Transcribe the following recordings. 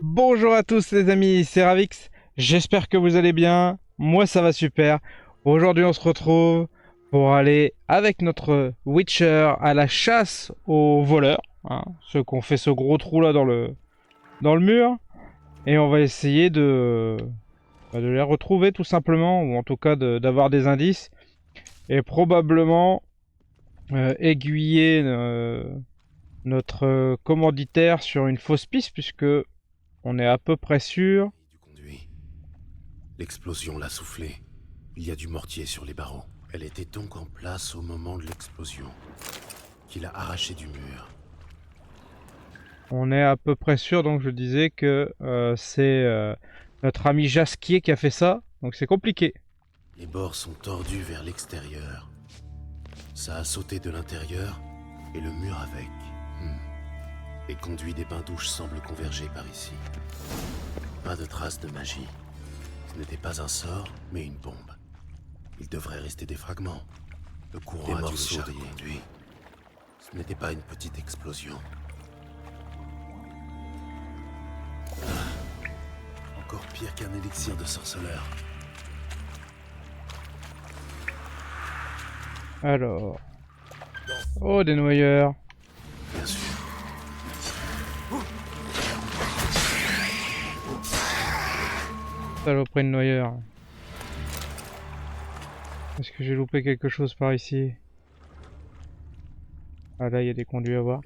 Bonjour à tous les amis, c'est Ravix, j'espère que vous allez bien, moi ça va super. Aujourd'hui on se retrouve pour aller avec notre Witcher à la chasse aux voleurs, hein, ceux qui ont fait ce gros trou là dans le mur, et on va essayer de les retrouver tout simplement, ou en tout cas d'avoir des indices, et probablement aiguiller notre commanditaire sur une fausse piste, puisque on est à peu près sûr. Du conduit. L'explosion l'a soufflé. Il y a du mortier sur les barreaux. Elle était donc en place au moment de l'explosion, qui l'a arraché du mur. On est à peu près sûr, donc je disais que c'est notre ami Jasquier qui a fait ça, donc c'est compliqué. Les bords sont tordus vers l'extérieur. Ça a sauté de l'intérieur, et le mur avec. Les conduits des bains-douches semblent converger par ici. Pas de traces de magie. Ce n'était pas un sort, mais une bombe. Il devrait rester des fragments. Le courant a dû les charrier. Conduits. Ce n'était pas une petite explosion. Encore pire qu'un élixir de sorceleur. Alors... Oh, des noyeurs. Bien sûr. Saloperie de noyeurs. Est-ce que j'ai loupé quelque chose par ici? Ah là, il y a des conduits à voir.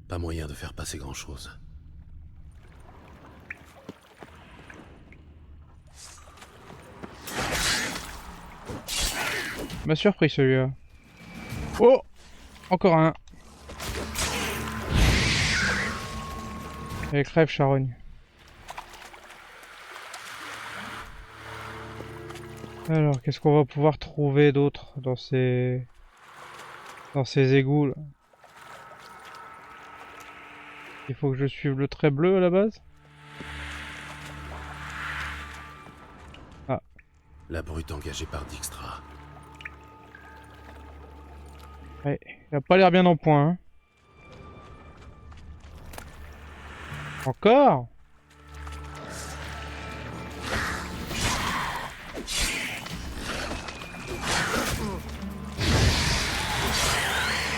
Pas moyen de faire passer grand-chose. M'a surpris celui-là. Oh! Encore un. Et crève charogne. Alors, qu'est-ce qu'on va pouvoir trouver d'autre dans ces égouts là? Il faut que je suive le trait bleu à la base. Ah. La brute engagée par Dijkstra. Ouais, il a pas l'air bien en point. Hein. Encore?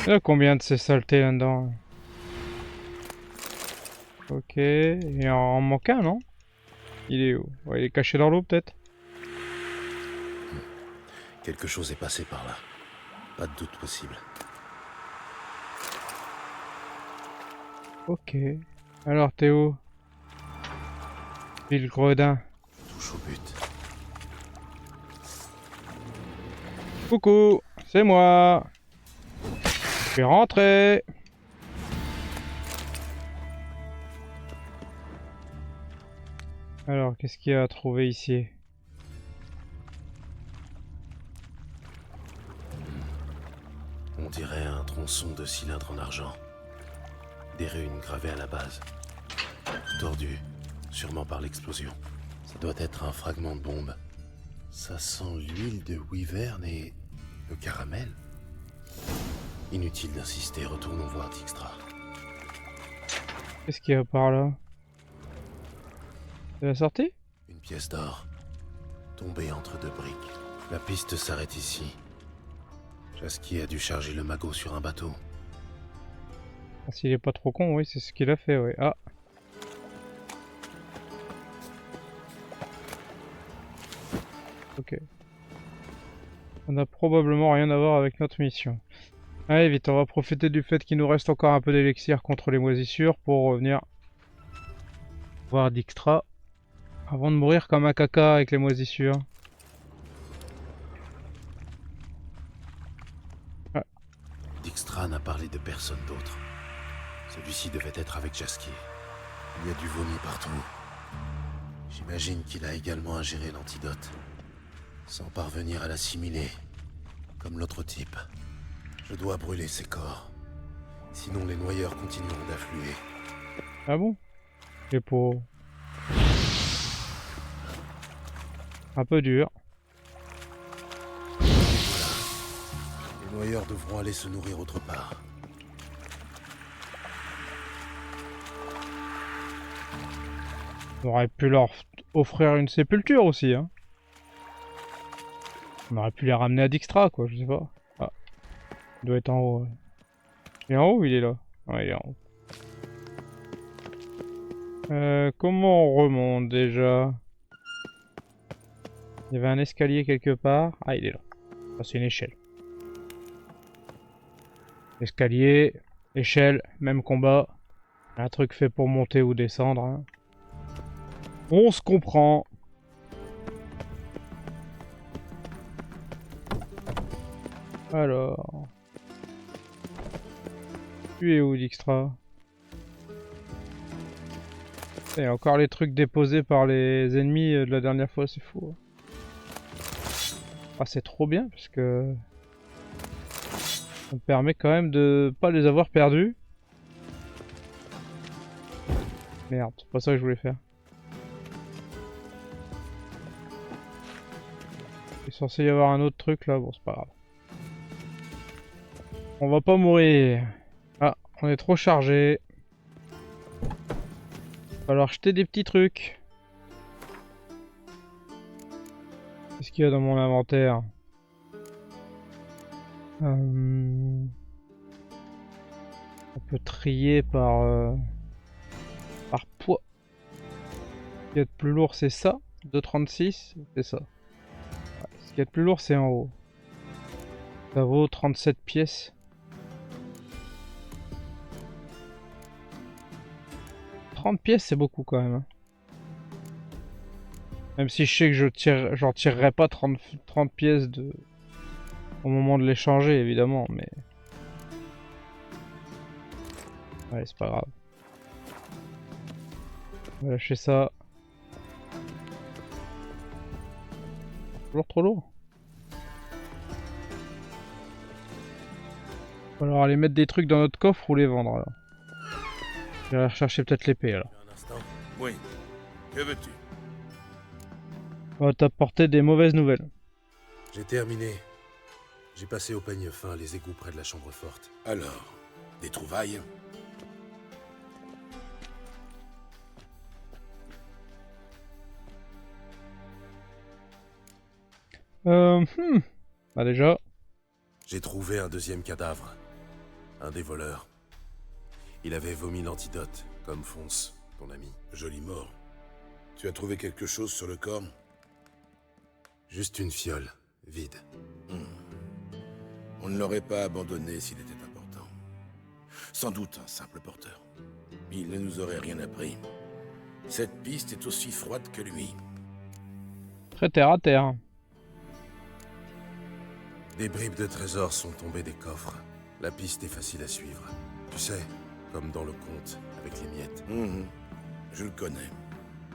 Il y a combien de ces saletés là-dedans? Ok, il en manque un, non? Il est où? Ouais, il est caché dans l'eau peut-être? Quelque chose est passé par là. Pas de doute possible. Ok. Alors Théo? Ville Gredin. Touche au but. Coucou, c'est moi. Je suis rentré. Alors, qu'est-ce qu'il y a à trouver ici? On dirait un tronçon de cylindre en argent. Des runes gravées à la base. Tordues, sûrement par l'explosion. Ça doit être un fragment de bombe. Ça sent l'huile de wyvern et le caramel. Inutile d'insister, retournons voir Dijkstra. Qu'est-ce qu'il y a par là? C'est la sortie? Une pièce d'or, tombée entre deux briques. La piste s'arrête ici. Jasquier a dû charger le magot sur un bateau. Ah, s'il est pas trop con, oui, c'est ce qu'il a fait, oui. Ah. Ok. Ça n'a probablement rien à voir avec notre mission. Allez, vite, on va profiter du fait qu'il nous reste encore un peu d'élixir contre les moisissures pour revenir voir Dijkstra avant de mourir comme un caca avec les moisissures. Ah. Dijkstra n'a parlé de personne d'autre. Celui-ci devait être avec Jasquier. Il y a du vomi partout. J'imagine qu'il a également ingéré l'antidote, sans parvenir à l'assimiler, comme l'autre type. Je dois brûler ses corps, sinon les noyeurs continueront d'affluer. Ah bon? C'est pour... un peu dur. Les noyeurs devront aller se nourrir autre part. On aurait pu leur offrir une sépulture aussi, hein. On aurait pu les ramener à Dijkstra, quoi, je sais pas. Ah, il doit être en haut. Ouais. Il est en haut ou il est là? Ouais, il est en haut. Comment on remonte déjà? Il y avait un escalier quelque part. Ah, il est là. Ah, c'est une échelle. Escalier, échelle, même combat. Un truc fait pour monter ou descendre. Hein. On se comprend. Alors... Tu es où, Dijkstra? Et encore les trucs déposés par les ennemis de la dernière fois, c'est fou. Ah, c'est trop bien, parce que... ça me permet quand même de pas les avoir perdus. Merde, c'est pas ça que je voulais faire. Il est censé y avoir un autre truc là, bon c'est pas grave. On va pas mourir. Ah, on est trop chargé. Va falloir jeter des petits trucs. Qu'est-ce qu'il y a dans mon inventaire? On peut trier par poids. Ce qu'il y a de plus lourd c'est ça. 2,36, c'est ça. Ouais, ce qu'il y a de plus lourd c'est en haut. Ça vaut 37 pièces. Pièces c'est beaucoup quand même. Même si je sais que j'en tirerai pas 30 pièces au moment de l'échanger évidemment, mais... Ouais, c'est pas grave. On va lâcher ça. Toujours trop lourd. Il va falloir aller mettre des trucs dans notre coffre ou les vendre alors. Je vais rechercher peut-être l'épée alors. Un instant. Oui. Que veux-tu? On va t'apporter des mauvaises nouvelles. J'ai terminé. J'ai passé au peigne fin les égouts près de la chambre forte. Alors, des trouvailles? Bah déjà. J'ai trouvé un deuxième cadavre. Un des voleurs. Il avait vomi l'antidote, comme Fonce, ton ami. Jolie mort. Tu as trouvé quelque chose sur le corps? Juste une fiole, vide. On ne l'aurait pas abandonné s'il était important. Sans doute un simple porteur. Il ne nous aurait rien appris. Cette piste est aussi froide que lui. Très terre à terre. Des bribes de trésors sont tombées des coffres. La piste est facile à suivre. Tu sais, comme dans le conte, avec les miettes. Je le connais.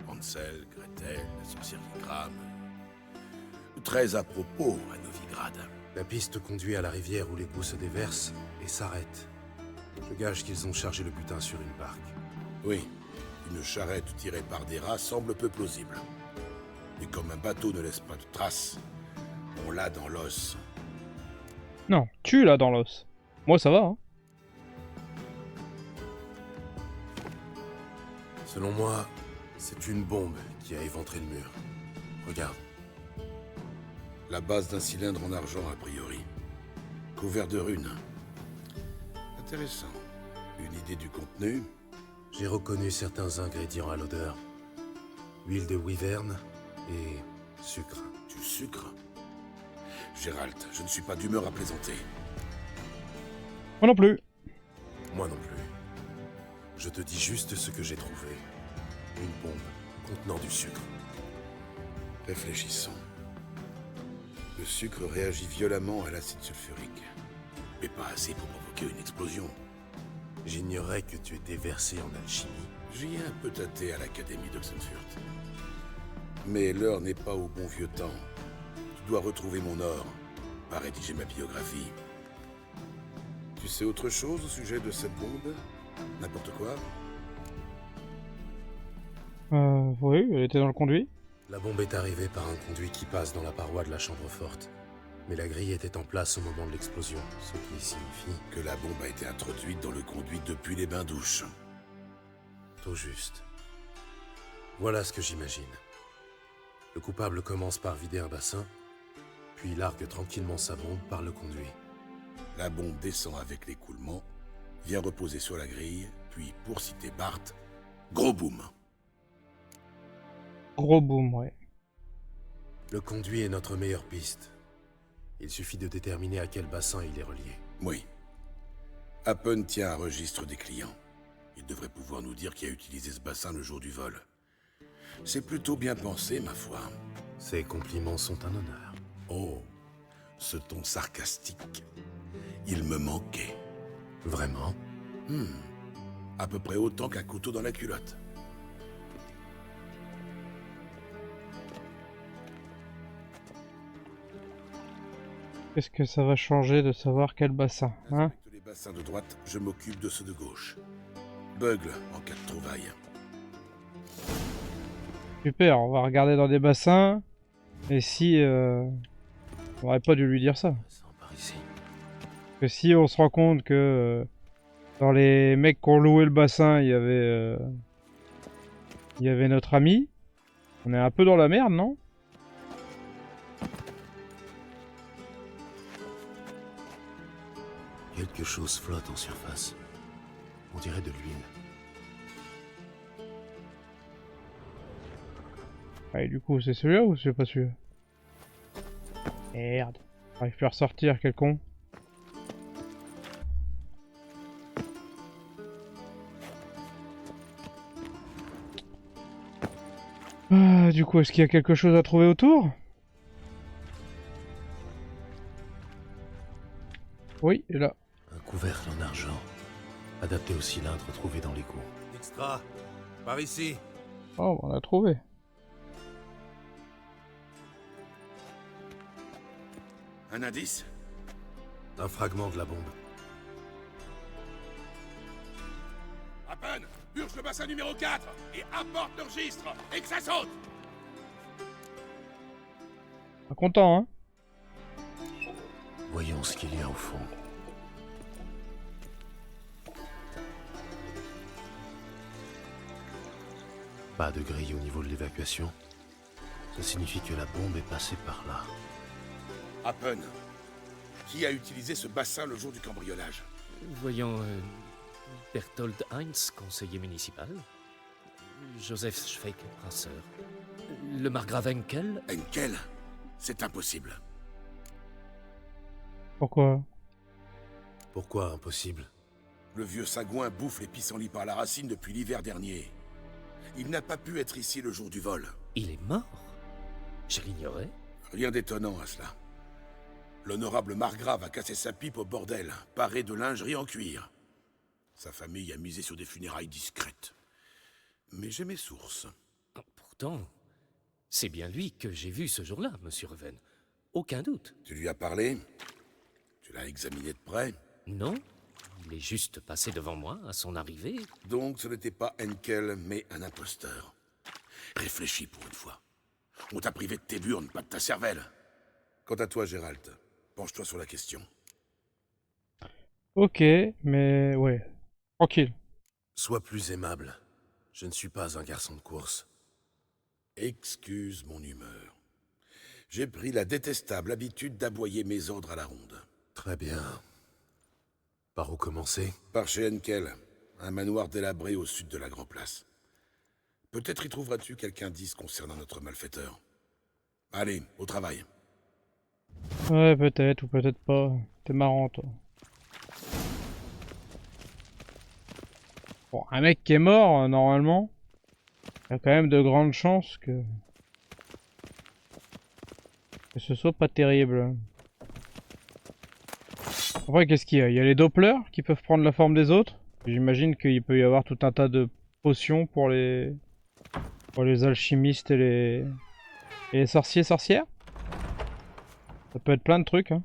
Hansel, Gretel, la sorcière qui crame. Très à propos à Novigrad. La piste conduit à la rivière où l'égout se déverse et s'arrête. Je gage qu'ils ont chargé le butin sur une barque. Oui, une charrette tirée par des rats semble peu plausible. Mais comme un bateau ne laisse pas de traces, on l'a dans l'os. Non, tu l'as dans l'os. Moi ça va, hein. Selon moi, c'est une bombe qui a éventré le mur. Regarde. La base d'un cylindre en argent, a priori. Couvert de runes. Intéressant. Une idée du contenu? J'ai reconnu certains ingrédients à l'odeur. Huile de wyvern et sucre. Du sucre? Gérald, je ne suis pas d'humeur à plaisanter. Moi non plus. Moi non plus. Je te dis juste ce que j'ai trouvé. Une bombe contenant du sucre. Réfléchissons. Le sucre réagit violemment à l'acide sulfurique. Mais pas assez pour provoquer une explosion. J'ignorais que tu étais versé en alchimie. J'y ai un peu tâté à l'Académie d'Oxenfurt. Mais l'heure n'est pas au bon vieux temps. Tu dois retrouver mon or, pas rédiger ma biographie. Tu sais autre chose au sujet de cette bombe? N'importe quoi? Oui, elle était dans le conduit. La bombe est arrivée par un conduit qui passe dans la paroi de la chambre forte. Mais la grille était en place au moment de l'explosion, ce qui signifie... Que la bombe a été introduite dans le conduit depuis les bains-douches. Tout juste. Voilà ce que j'imagine. Le coupable commence par vider un bassin, puis largue tranquillement sa bombe par le conduit. La bombe descend avec l'écoulement, vient reposer sur la grille, puis, pour citer Bart, gros boom. Gros boom, ouais. Le conduit est notre meilleure piste. Il suffit de déterminer à quel bassin il est relié. Oui. Happen tient un registre des clients. Il devrait pouvoir nous dire qui a utilisé ce bassin le jour du vol. C'est plutôt bien pensé, ma foi. Ces compliments sont un honneur. Oh, ce ton sarcastique. Il me manquait. Vraiment? À peu près autant qu'un couteau dans la culotte. Qu'est-ce que ça va changer de savoir quel bassin, hein? Inspecte les bassins de droite, je m'occupe de ceux de gauche. Bugle en cas de trouvaille. Super, on va regarder dans des bassins. Et si... On aurait pas dû lui dire ça. Bassin par ici. Parce que si on se rend compte que... dans les mecs qui ont loué le bassin, il y avait notre ami. On est un peu dans la merde, non? Quelque chose flotte en surface. On dirait de l'huile. Ah, et du coup, c'est celui-là ou c'est pas celui-là? Merde. J'arrive plus à ressortir, quel con. Ah, du coup, est-ce qu'il y a quelque chose à trouver autour? Oui, et là. Un couvercle en argent, adapté au cylindre trouvé dans l'égout. Extra, par ici. Oh, on l'a trouvé. Un indice? Un fragment de la bombe. Happen, purge le bassin numéro 4 et apporte le registre et que ça saute! Pas content, hein? Voyons ce qu'il y a au fond. Pas de grille au niveau de l'évacuation. Ça signifie que la bombe est passée par là. Happen, qui a utilisé ce bassin le jour du cambriolage? Voyons, Berthold Heinz, conseiller municipal. Joseph Schweik, brasseur. Le margrave Henkel. Henkel? C'est impossible. Pourquoi? Pourquoi impossible? Le vieux sagouin bouffe les pissenlits par la racine depuis l'hiver dernier. Il n'a pas pu être ici le jour du vol. Il est mort? Je l'ignorais. Rien d'étonnant à cela. L'honorable margrave a cassé sa pipe au bordel, paré de lingerie en cuir. Sa famille a misé sur des funérailles discrètes. Mais j'ai mes sources. Pourtant, c'est bien lui que j'ai vu ce jour-là, monsieur Reven. Aucun doute. Tu lui as parlé? Tu l'as examiné de près? Non, il est juste passé devant moi à son arrivée. Donc ce n'était pas Henkel, mais un imposteur. Réfléchis pour une fois. On t'a privé de tes burnes, pas de ta cervelle. Quant à toi, Gérald, penche-toi sur la question. Ok, mais ouais. Tranquille. Sois plus aimable. Je ne suis pas un garçon de course. Excuse mon humeur. J'ai pris la détestable habitude d'aboyer mes ordres à la ronde. Très bien. Par où commencer? Par chez Henkel, un manoir délabré au sud de la Grand Place. Peut-être y trouveras-tu quelque indice concernant notre malfaiteur. Allez, au travail. Ouais, peut-être ou peut-être pas. T'es marrant, toi. Bon, un mec qui est mort, normalement, il y a quand même de grandes chances que ce soit pas terrible. Après, qu'est-ce qu'il y a? Il y a les Dopplers qui peuvent prendre la forme des autres. J'imagine qu'il peut y avoir tout un tas de potions pour les alchimistes et les sorciers sorcières. Ça peut être plein de trucs, hein.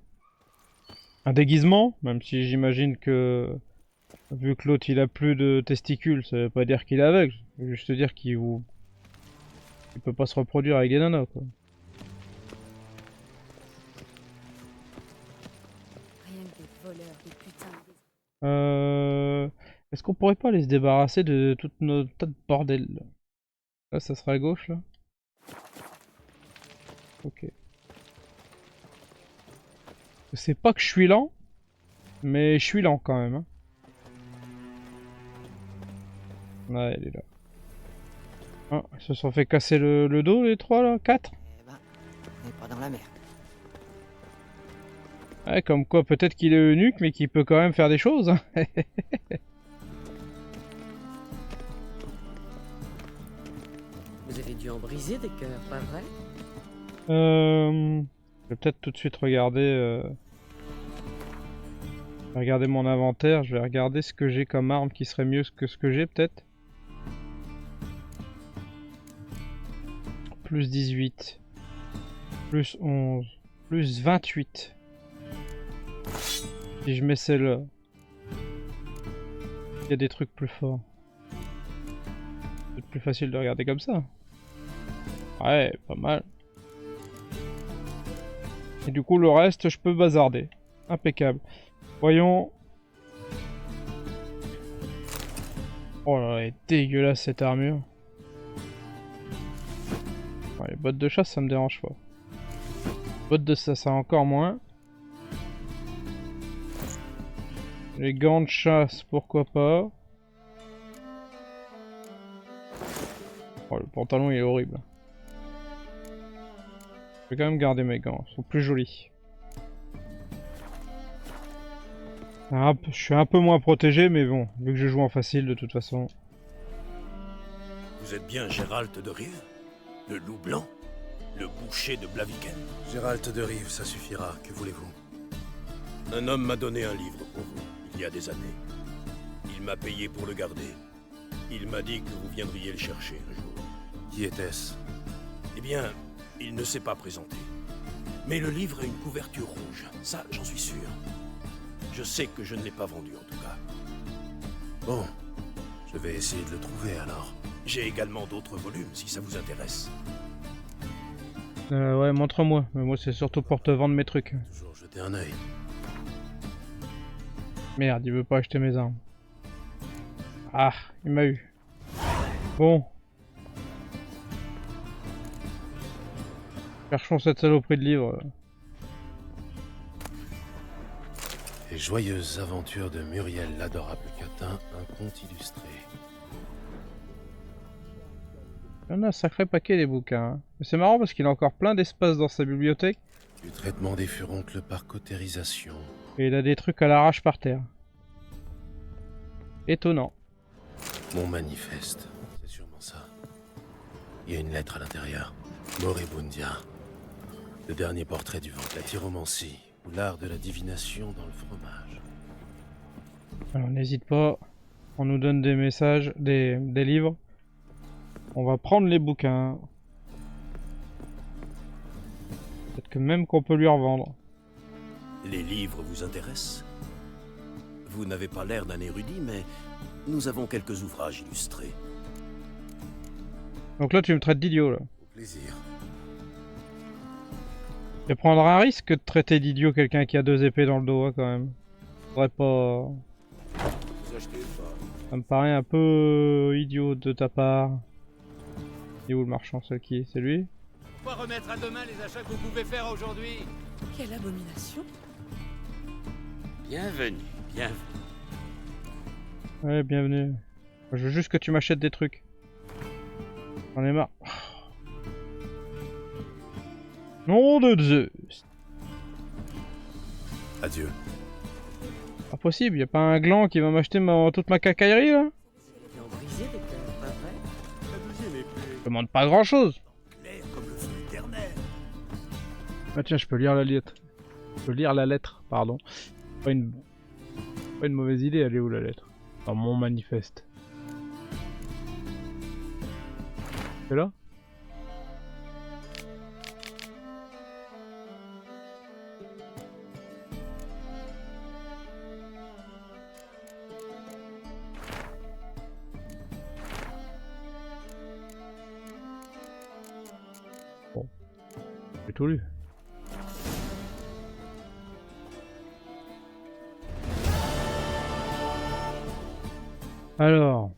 Un déguisement, même si j'imagine que vu que l'autre il a plus de testicules, ça veut pas dire qu'il est aveugle. Ça veut juste dire qu'il peut pas se reproduire avec des nanas, quoi. Rien que des voleurs, des putains. Est-ce qu'on pourrait pas aller se débarrasser de tout notre tas de bordel là? Là, ça sera à gauche, là. Ok. Je sais pas que je suis lent, mais je suis lent quand même. Hein. Ouais, elle est là. Ah, ils se sont fait casser le dos, les trois, là. 4. Eh ben, on n'est pas dans la merde. Ouais, comme quoi, peut-être qu'il est eunuque, mais qu'il peut quand même faire des choses. Hein. Vous avez dû en briser des cœurs, pas vrai? Je vais peut-être tout de suite regarder... regarder mon inventaire. Je vais regarder ce que j'ai comme arme qui serait mieux que ce que j'ai, peut-être. Plus 18. Plus 11. Plus 28. Si je mets celle-là. Il y a des trucs plus forts. C'est plus facile de regarder comme ça. Ouais, pas mal. Et du coup, le reste, je peux bazarder. Impeccable. Voyons. Oh là là, elle est dégueulasse cette armure. Ouais, les bottes de chasse, ça me dérange pas. Bottes de ça encore moins. Les gants de chasse, pourquoi pas. Oh, le pantalon il est horrible. Je vais quand même garder mes gants, ils sont plus jolis. Je suis un peu moins protégé, mais bon, vu que je joue en facile de toute façon. Vous êtes bien Gérald de Rive? Le loup blanc? Le boucher de Blaviken? Gérald de Rive, ça suffira. Que voulez-vous? Un homme m'a donné un livre pour vous, il y a des années. Il m'a payé pour le garder. Il m'a dit que vous viendriez le chercher un jour. Qui était-ce? Eh bien, il ne s'est pas présenté. Mais le livre a une couverture rouge, ça j'en suis sûr. Je sais que je ne l'ai pas vendu en tout cas. Bon, je vais essayer de le trouver alors. J'ai également d'autres volumes si ça vous intéresse. Ouais, montre-moi. Mais moi, c'est surtout pour te vendre mes trucs. Toujours jeter un œil. Merde, il veut pas acheter mes armes. Ah, il m'a eu. Bon. Cherchons cette saloperie de livre. Les joyeuses aventures de Muriel l'adorable Catin, un conte illustré. Il y en a un sacré paquet des bouquins. Hein. Mais c'est marrant parce qu'il a encore plein d'espace dans sa bibliothèque. Du traitement des furoncles par cautérisation. Et il a des trucs à l'arrache par terre. Étonnant. Mon manifeste, c'est sûrement ça. Il y a une lettre à l'intérieur. Moribundia. Le dernier portrait du vent, la tyromancie, ou l'art de la divination dans le fromage. Alors n'hésite pas. On nous donne des messages, des livres. On va prendre les bouquins. Peut-être que même qu'on peut lui revendre. Les livres vous intéressent? Vous n'avez pas l'air d'un érudit, mais nous avons quelques ouvrages illustrés. Donc là tu me traites d'idiot là. Au plaisir. Je vais prendre un risque de traiter d'idiot quelqu'un qui a 2 épées dans le dos hein, quand même. Faudrait pas... Vous achetez pas? Ça me paraît un peu idiot de ta part. Et où le marchand, c'est qui? C'est lui? Pas remettre à demain les achats que vous pouvez faire aujourd'hui. Quelle abomination! Bienvenue, bienvenue. Ouais, bienvenue. Je veux juste que tu m'achètes des trucs. J'en ai marre. Nom de Zeus. Adieu. Pas possible, y a pas un gland qui va m'acheter toute ma cacaillerie là? Ils ont brisé des cœurs, pas vrai? Je demande pas grand chose. Clair comme le feu éternel. Ah tiens, je peux lire la lettre. Je peux lire la lettre, pardon. Pas une mauvaise idée, elle est où la lettre? Dans mon manifeste. C'est là? Bon. J'ai tout lu. Alors,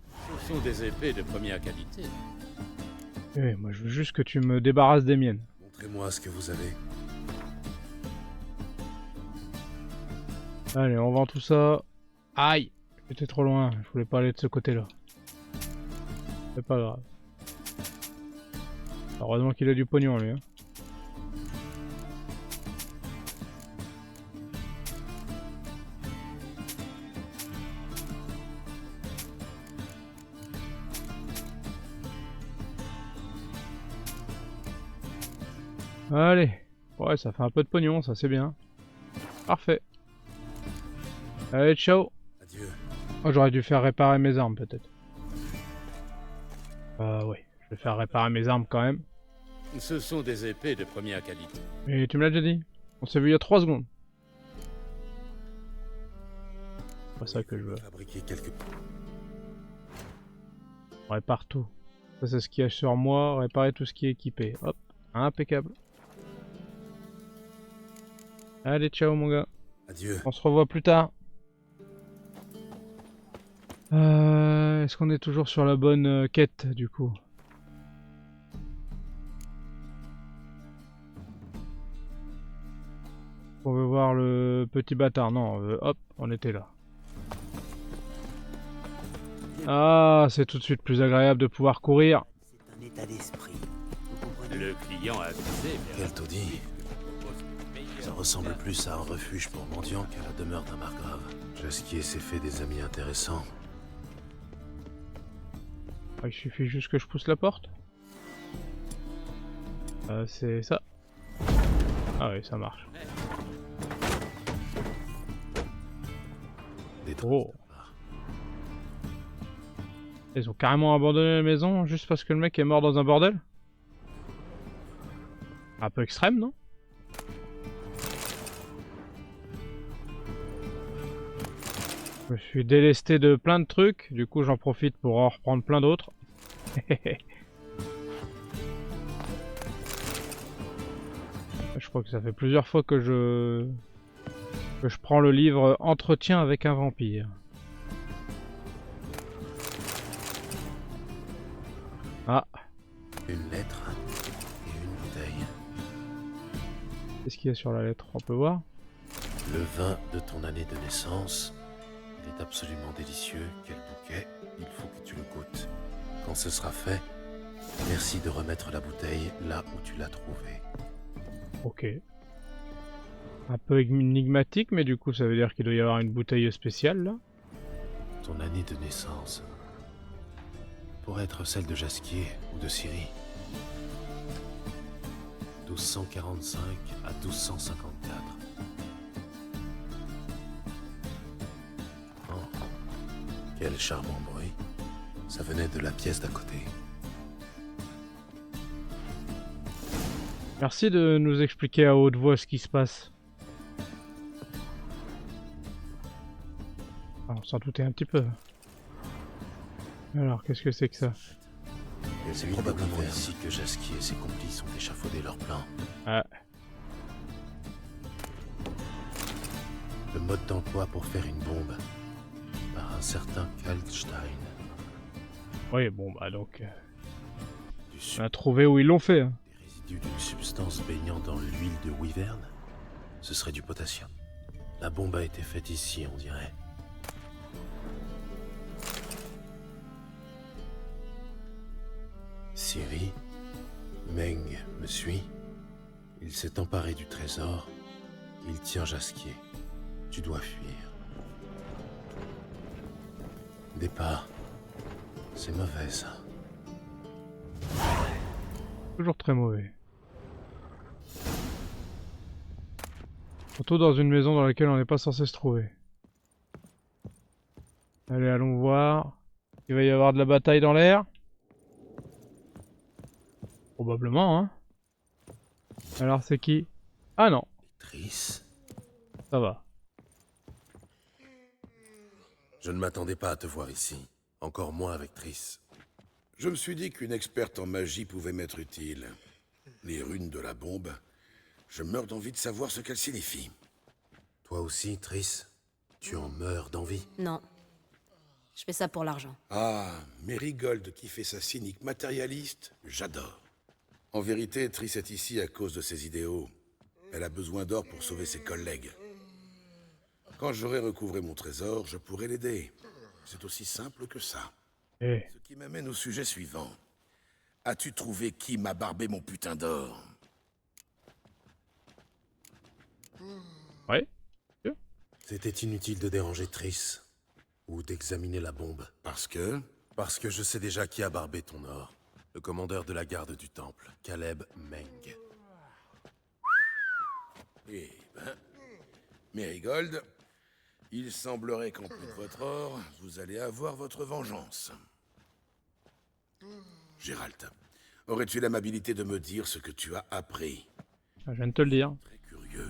Ce sont des épées de première qualité. Oui, moi je veux juste que tu me débarrasses des miennes. Montrez-moi ce que vous avez. Allez, on vend tout ça. Aïe! J'étais trop loin, je voulais pas aller de ce côté-là. C'est pas grave. Heureusement qu'il a du pognon lui. Hein. Allez, ouais, ça fait un peu de pognon, ça c'est bien. Parfait. Allez, ciao. Adieu. Oh, j'aurais dû faire réparer mes armes peut-être. Oui, je vais faire réparer mes armes quand même. Ce sont des épées de première qualité. Et tu me l'as déjà dit. On s'est vu il y a 3 secondes. C'est pas ça que je veux. Fabriquer quelques... On répare tout. Ça c'est ce qu'il y a sur moi, réparer tout ce qui est équipé. Hop, impeccable. Allez, ciao mon gars. Adieu. On se revoit plus tard. Est-ce qu'on est toujours sur la bonne quête du coup? On veut voir le petit bâtard. Non, on veut... hop, on était là. Ah, c'est tout de suite plus agréable de pouvoir courir. C'est un état d'esprit. Le client a avisé, mais Quel taudis. Ça ressemble plus à un refuge pour mendiants qu'à la demeure d'un margrave. Jasquier s'est fait des amis intéressants. Il suffit juste que je pousse la porte. C'est ça. Ah oui, ça marche. Des Oh. Ils ont carrément abandonné la maison juste parce que le mec est mort dans un bordel? Un peu extrême, non? Je me suis délesté de plein de trucs, du coup j'en profite pour en reprendre plein d'autres. Je crois que ça fait plusieurs fois que je prends le livre Entretien avec un vampire. Ah, Une lettre et une bouteille. qu'est-ce qu'il y a sur la lettre? On peut voir? Le vin de ton année de naissance. Il est absolument délicieux. Quel bouquet. Il faut que tu le goûtes. Quand ce sera fait, merci de remettre la bouteille là où tu l'as trouvée. Ok. Un peu énigmatique, mais du coup ça veut dire qu'il doit y avoir une bouteille spéciale là. Ton année de naissance. Pourrait être celle de Jasquier ou de Ciri. 1245 à 1254. Oh, quel charmant bruit. Ça venait de la pièce d'à côté. Merci de nous expliquer à haute voix ce qui se passe. Ah, on s'en doutait un petit peu. Alors, qu'est-ce que c'est que ça? C'est probablement ici que Jasquier et ses complices ont échafaudé leur plan. Ah. Le mode d'emploi pour faire une bombe. Par un certain Kalkstein. Oui, bon bah donc... Du on a trouvé où ils l'ont fait. Hein. Des résidus d'une substance baignant dans l'huile de wyvern. Ce serait du potassium. La bombe a été faite ici, on dirait. Ciri, Meng me suit. Il s'est emparé du trésor. Il tient Jasquier. Tu dois fuir. Départ. C'est mauvais, ça. Toujours très mauvais. Surtout dans une maison dans laquelle on n'est pas censé se trouver. Allez, allons voir. Il va y avoir de la bataille dans l'air. Probablement, hein. Alors c'est qui? Ah non, Triss. ça va. Je ne m'attendais pas à te voir ici. Encore moins avec Triss. Je me suis dit qu'une experte en magie pouvait m'être utile. Les runes de la bombe, je meurs d'envie de savoir ce qu'elles signifient. Toi aussi, Triss? Tu en meurs d'envie? Non. Je fais ça pour l'argent. Ah, Marigold qui fait sa cynique matérialiste, j'adore. En vérité, Triss est ici à cause de ses idéaux. Elle a besoin d'or pour sauver ses collègues. Quand j'aurai recouvré mon trésor, je pourrai l'aider. C'est aussi simple que ça. Eh. Ce qui m'amène au sujet suivant. As-tu trouvé qui m'a barbé mon putain d'or? Ouais. C'était inutile de déranger Triss. Ou d'examiner la bombe. Parce que... Parce que je sais déjà qui a barbé ton or. Le commandeur de la garde du temple, Caleb Meng. Eh ben... Marigold, il semblerait qu'en plus de votre or, vous allez avoir votre vengeance. Gérald, aurais-tu l'amabilité de me dire ce que tu as appris? Je viens de te le dire. Très curieux.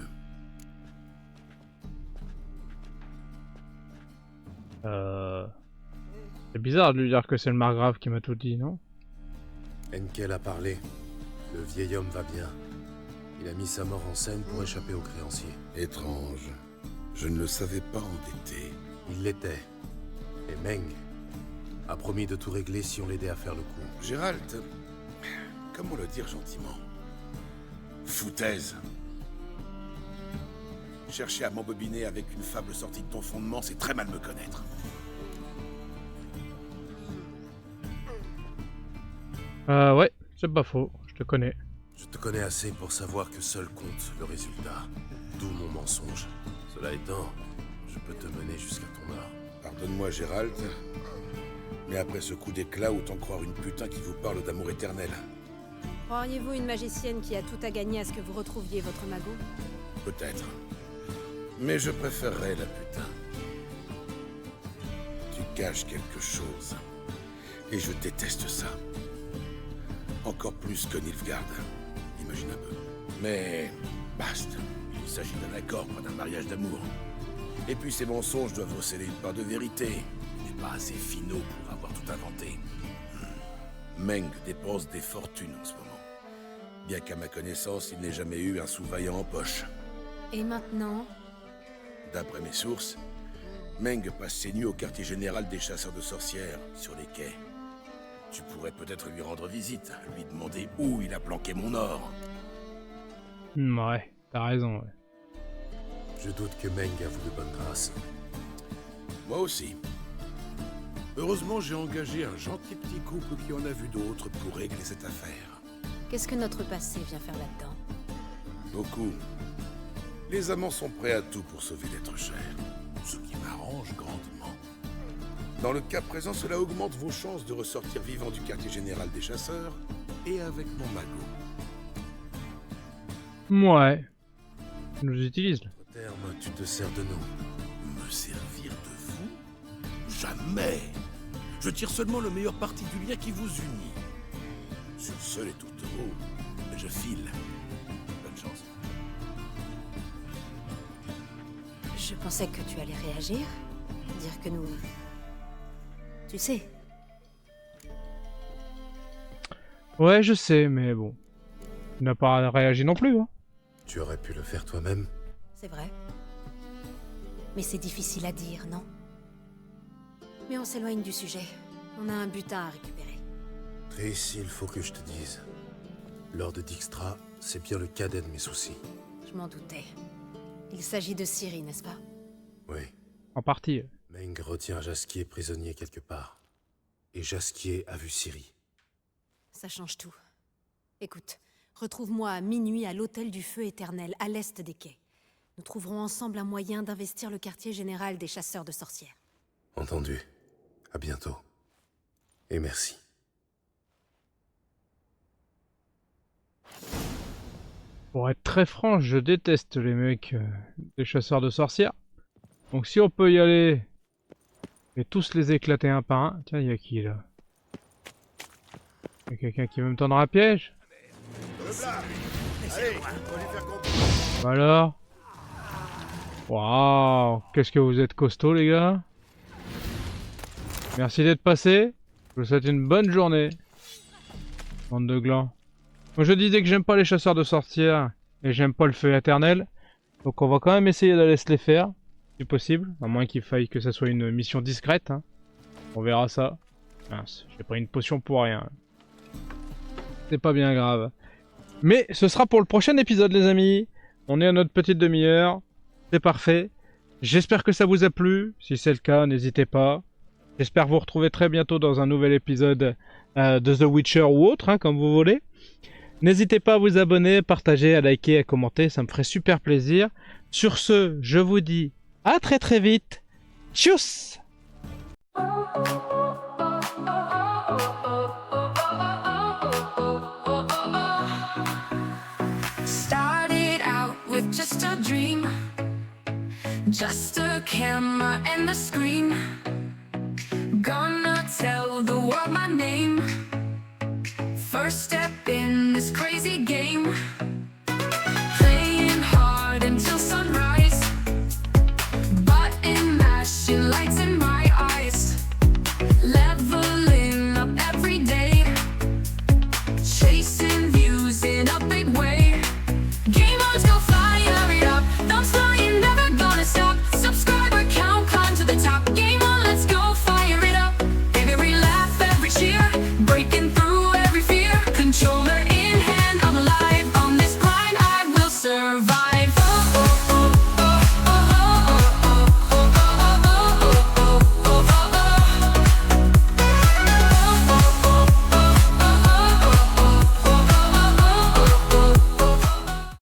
C'est bizarre de lui dire que c'est le margrave qui m'a tout dit, non? Henkel a parlé. Le vieil homme va bien. Il a mis sa mort en scène pour échapper aux créanciers. Étrange. Je ne le savais pas endetté. Il l'était. Et Meng a promis de tout régler si on l'aidait à faire le coup. Gérald, comment le dire gentiment? Foutaise. Chercher à m'embobiner avec une fable sortie de ton fondement, c'est très mal me connaître. Ouais, c'est pas faux, je te connais. Je te connais assez pour savoir que seul compte le résultat. D'où mon mensonge. Cela étant, je peux te mener jusqu'à ton or. Pardonne-moi, Gérald, mais après ce coup d'éclat, autant croire une putain qui vous parle d'amour éternel. Croiriez-vous une magicienne qui a tout à gagner à ce que vous retrouviez votre magot? Peut-être. Mais je préférerais la putain. Tu caches quelque chose. Et je déteste ça. Encore plus que Nilfgaard. Imagine un peu. Mais... basta. Il s'agit d'un accord, pas d'un mariage d'amour. Et puis ces mensonges doivent recéler une part de vérité. Il n'est pas assez finot pour avoir tout inventé. Meng dépense des fortunes en ce moment. Bien qu'à ma connaissance, il n'ait jamais eu un sous-vaillant en poche. Et maintenant? D'après mes sources, Meng passe ses nuits au quartier général des chasseurs de sorcières, sur les quais. Tu pourrais peut-être lui rendre visite, lui demander où il a planqué mon or. Ouais, t'as raison, ouais. Je doute que Meng avoue de bonne grâce. Moi aussi. Heureusement, j'ai engagé un gentil petit couple qui en a vu d'autres pour régler cette affaire. Qu'est-ce que notre passé vient faire là-dedans? Beaucoup. Les amants sont prêts à tout pour sauver l'être cher, ce qui m'arrange grandement. Dans le cas présent, cela augmente vos chances de ressortir vivant du quartier général des chasseurs et avec mon magot. Ouais. Tu nous utilises, là. Au terme, tu te sers de nous. Me servir de vous? Jamais! Je tire seulement le meilleur parti du lien qui vous unit. Sur ce, les tourtereaux, je file. Bonne chance. Je pensais que tu allais réagir. Dire que nous... Tu sais, Ouais, je sais, mais bon. Tu n'as pas réagi non plus, hein. Tu aurais pu le faire toi-même. c'est vrai. Mais c'est difficile à dire, non? Mais on s'éloigne du sujet. On a un butin à récupérer. Triss, il faut que je te dise. Lord Dijkstra, c'est bien le cadet de mes soucis. Je m'en doutais. Il s'agit de Ciri, n'est-ce pas? Oui. En partie. Meng retient Jaskier prisonnier quelque part. Et Jaskier a vu Ciri. Ça change tout. Écoute, retrouve-moi à minuit à l'Hôtel du Feu Éternel, à l'est des quais. Nous trouverons ensemble un moyen d'investir le quartier général des chasseurs de sorcières. Entendu. À bientôt. Et merci. Pour être très franc, je déteste les mecs des chasseurs de sorcières. Donc si on peut y aller et tous les éclater un par un. Tiens, il y a qui là? Il y a quelqu'un qui veut me tendre un piège? Alors? Waouh! Qu'est-ce que vous êtes costaud les gars? Merci d'être passé. Je vous souhaite une bonne journée. Bande de glands. Moi je disais que j'aime pas les chasseurs de sorcières et j'aime pas le feu éternel. Donc on va quand même essayer d'aller se les faire, si possible. À moins qu'il faille que ça soit une mission discrète. Hein. On verra ça. Mince, j'ai pris une potion pour rien. C'est pas bien grave. Mais ce sera pour le prochain épisode, les amis. On est à notre petite demi-heure. C'est parfait. J'espère que ça vous a plu. Si c'est le cas, n'hésitez pas. J'espère vous retrouver très bientôt dans un nouvel épisode de The Witcher ou autre, hein, comme vous voulez. N'hésitez pas à vous abonner, partager, à liker, à commenter. Ça me ferait super plaisir. Sur ce, je vous dis à très très vite. Tchuss! Started out with just a dream, just a camera and a screen. Gonna tell the world my name. First step in this crazy game.